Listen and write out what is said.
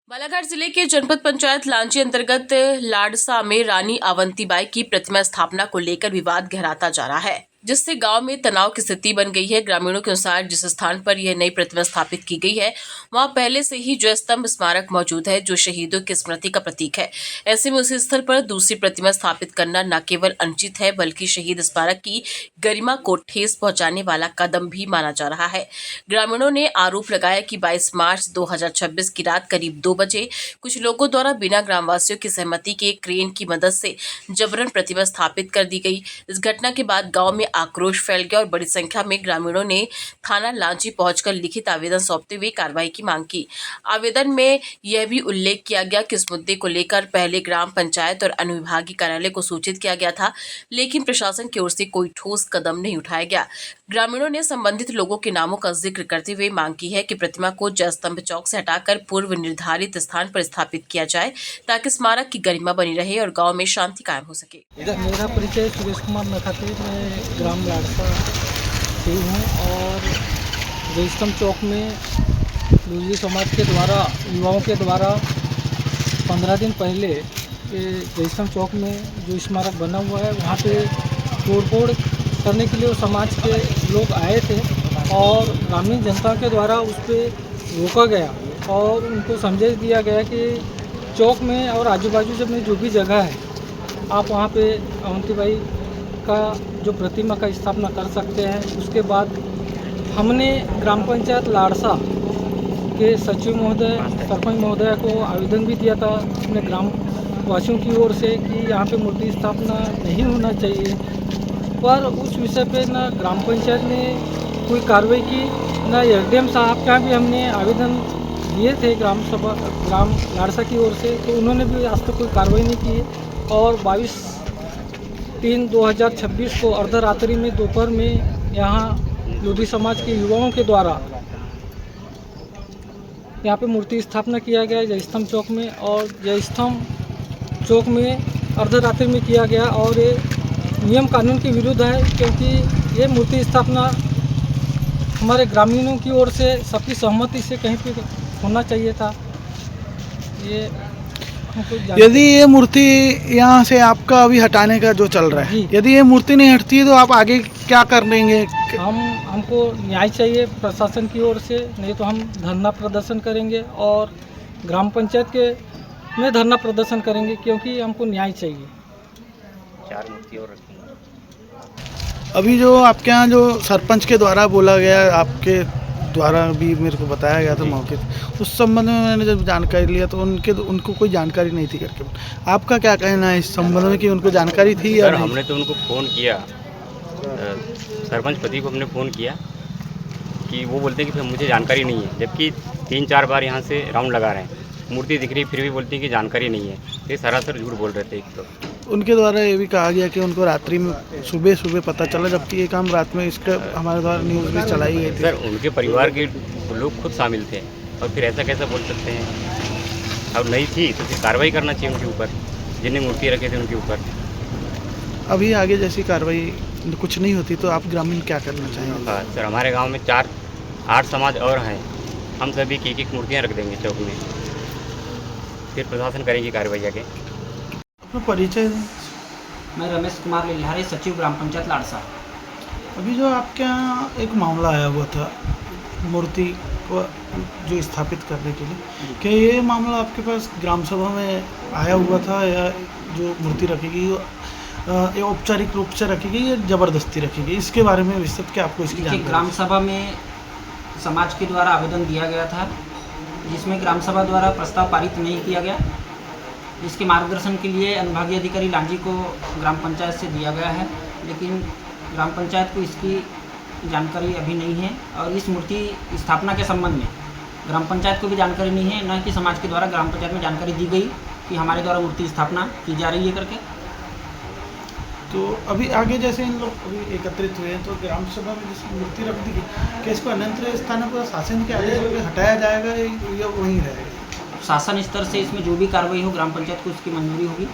बालाघाट जिले के जनपद पंचायत लांची अंतर्गत लाडसा में रानी अवंतीबाई की प्रतिमा स्थापना को लेकर विवाद गहराता जा रहा है, जिससे गांव में तनाव की स्थिति बन गई है। ग्रामीणों के अनुसार जिस स्थान पर यह नई प्रतिमा स्थापित की गई है, वहां पहले से ही जो स्तंभ स्मारक मौजूद है, जो शहीदों की स्मृति का प्रतीक है। ऐसे में उसी स्थल पर दूसरी प्रतिमा स्थापित करना न केवल अनुचित है, बल्कि शहीद स्मारक की गरिमा को ठेस पहुंचाने वाला कदम भी माना जा रहा है। ग्रामीणों ने आरोप लगाया कि 22 मार्च 2026 की रात करीब 2 बजे कुछ लोगों द्वारा बिना ग्रामवासियों की सहमति के क्रेन की मदद से जबरन प्रतिमा स्थापित कर दी गई। इस घटना के बाद गांव में आक्रोश फैल गया और बड़ी संख्या में ग्रामीणों ने थाना लांची पहुंचकर लिखित आवेदन सौंपते हुए कार्रवाई की मांग की। आवेदन में यह भी उल्लेख किया गया कि इस मुद्दे को लेकर पहले ग्राम पंचायत और अनुविभागीय कार्यालय को सूचित किया गया था, लेकिन प्रशासन की ओर से कोई ठोस कदम नहीं उठाया गया। ग्रामीणों ने संबंधित लोगों के नामों का जिक्र करते हुए मांग की है कि प्रतिमा को जय स्तंभ चौक से हटाकर पूर्व निर्धारित स्थान पर स्थापित किया जाए, ताकि स्मारक की गरिमा बनी रहे और गांव में शांति कायम हो सके। मेरा परिचय सुरेश कुमार नखाते, मैं ग्राम लाडसा से हूँ और जय स्तंभ चौक में लूजी समाज के द्वारा युवाओं के द्वारा 15 दिन पहले जय स्तंभ चौक में जो स्मारक बना हुआ है वहाँ पे तोड़फोड़ करने के लिए वो समाज के लोग आए थे और ग्रामीण जनता के द्वारा उस पर रोका गया और उनको समझा दिया गया कि चौक में और आजू बाजू में जो भी जगह है आप वहाँ पे अवंतीबाई का जो प्रतिमा का स्थापना कर सकते हैं। उसके बाद हमने ग्राम पंचायत लाडसा के सचिव महोदय, सरपंच महोदय को आवेदन भी दिया था अपने ग्राम वासियों की ओर से कि यहाँ पे मूर्ति स्थापना नहीं होना चाहिए, पर उस विषय पे ना ग्राम पंचायत ने कोई कार्रवाई की, ना एसडीएम साहब के यहाँ भी हमने आवेदन दिए थे ग्राम लाडसा की ओर से, तो उन्होंने भी आज तक कोई कार्रवाई नहीं की। और 22/3/2026 को अर्धरात्रि में दोपहर में यहाँ लोधी समाज के युवाओं के द्वारा यहाँ पे मूर्ति स्थापना किया गया जय स्तंभ चौक में, और जय स्तंभ चौक में अर्धरात्रि में किया गया और ये नियम कानून के विरुद्ध है, क्योंकि ये मूर्ति स्थापना हमारे ग्रामीणों की ओर से सबकी सहमति से कहीं पे होना चाहिए था। ये यदि ये मूर्ति यहाँ से आपका अभी हटाने का जो चल रहा है, यदि ये मूर्ति नहीं हटती है तो आप आगे क्या कर लेंगे? हमको न्याय चाहिए प्रशासन की ओर से, नहीं तो हम धरना प्रदर्शन करेंगे और ग्राम पंचायत के में धरना प्रदर्शन करेंगे, क्योंकि हमको न्याय चाहिए। 4 मूर्ति और रखेंगे। अभी जो आपके यहाँ जो सरपंच के द्वारा बोला गया, आपके द्वारा भी मेरे को बताया गया था मौके पे, उस संबंध में मैंने जब जानकारी लिया तो उनको कोई जानकारी नहीं थी करके। आपका क्या कहना है इस संबंध में कि उनको जानकारी थी या नहीं? हमने तो उनको फ़ोन किया, सरपंच पति को हमने फ़ोन किया कि वो बोलते हैं कि मुझे जानकारी नहीं है, जबकि 3-4 बार यहाँ से राउंड लगा रहे हैं, मूर्ति दिख रही फिर भी बोलती है कि जानकारी नहीं है। ये सरासर झूठ बोल रहे थे। एक तो उनके द्वारा ये भी कहा गया कि उनको रात्रि में सुबह पता चला, जबकि ये काम रात में इसका हमारे द्वारा न्यूज़ भी चलाई गई थी। सर, उनके परिवार के लोग खुद शामिल थे और फिर ऐसा कैसा बोल सकते हैं? अब नहीं थी तो फिर कार्रवाई करना चाहिए उनके ऊपर, जिन्हें मूर्ति रखे थे उनके ऊपर। अभी आगे जैसी कार्रवाई कुछ नहीं होती तो आप ग्रामीण क्या करना चाहेंगे? हाँ सर, हमारे गाँव में 4-8 समाज और हैं, हम सभी की एक मूर्तियाँ रख देंगे चौक में, फिर प्रशासन करेगी कार्रवाई आगे। अपना परिचय दें। मैं रमेश कुमार लिल्हारी, सचिव ग्राम पंचायत लाडसा। अभी जो आपके यहाँ एक मामला आया हुआ था मूर्ति को जो स्थापित करने के लिए, क्या ये मामला आपके पास ग्राम सभा में आया हुआ था, या जो मूर्ति रखेगी ये औपचारिक रूप से रखेगी या ज़बरदस्ती रखेगी? इसके बारे में विस्तृत क्या आपको इसकी जानकारी? ग्राम सभा में समाज के द्वारा आवेदन दिया गया था, जिसमें ग्राम सभा द्वारा प्रस्ताव पारित नहीं किया गया, जिसके मार्गदर्शन के लिए अनुभागीय अधिकारी लांजी को ग्राम पंचायत से दिया गया है, लेकिन ग्राम पंचायत को इसकी जानकारी अभी नहीं है। और इस मूर्ति स्थापना के संबंध में ग्राम पंचायत को भी जानकारी नहीं है, न कि समाज के द्वारा ग्राम पंचायत में जानकारी दी गई कि हमारे द्वारा मूर्ति स्थापना की जा रही है करके। तो अभी आगे जैसे इन लोग अभी एकत्रित हुए हैं तो ग्राम सभा में जैसे मूर्ति रख दी गई, क्या इसको अन्यत्र स्थानों पर शासन के आदेश पर हटाया जाएगा या वहीं रहेगा? शासन स्तर से इसमें जो भी कार्रवाई हो ग्राम पंचायत को उसकी मंजूरी होगी।